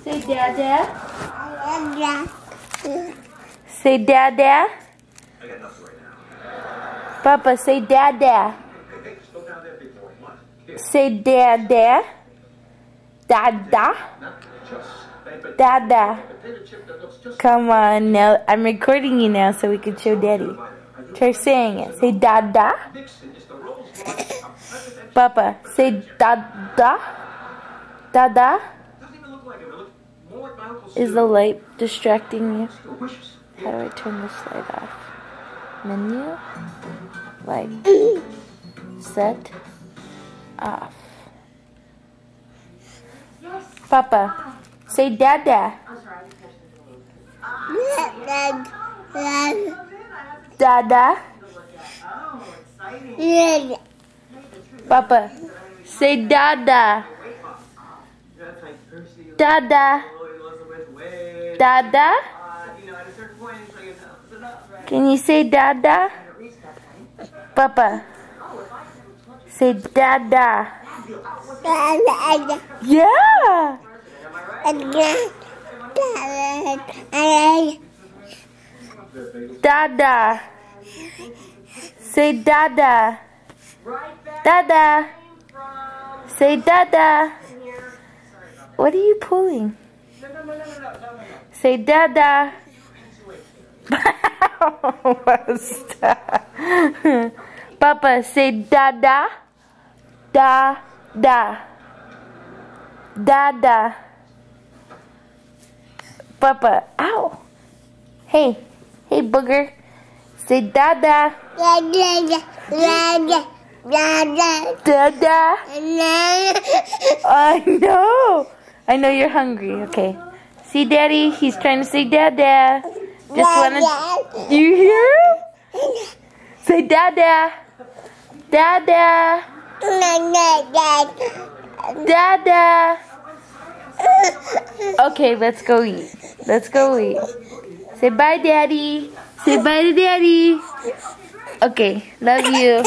Say Dada. Say Dada. Papa, say Dada. Say Dada. Dada. Dada. Come on now. I'm recording you now so we can show Daddy. Try saying it. Say Dada. Papa, say Dada. Dada. Is the light distracting you? How do I turn this light off? Menu. Light. Set. Off. Papa, say Dada. Dada. Papa, say Dada. Dada. Dada. Can you say Dada? Papa, say Dada. Yeah. Dada. Say Dada. Dada. Say Dada. What are you pulling? Say Dada. Papa, say Dada. Da. Da. Dada. Papa, ow. Hey. Hey, booger. Say Dada. Dada. I know you're hungry. Okay. See, Daddy? He's trying to say Dada. Just wanna. You hear him? Say Dada. Dada. Dada. Okay, let's go eat. Let's go eat. Say bye, Daddy. Say bye to Daddy. Okay, love you.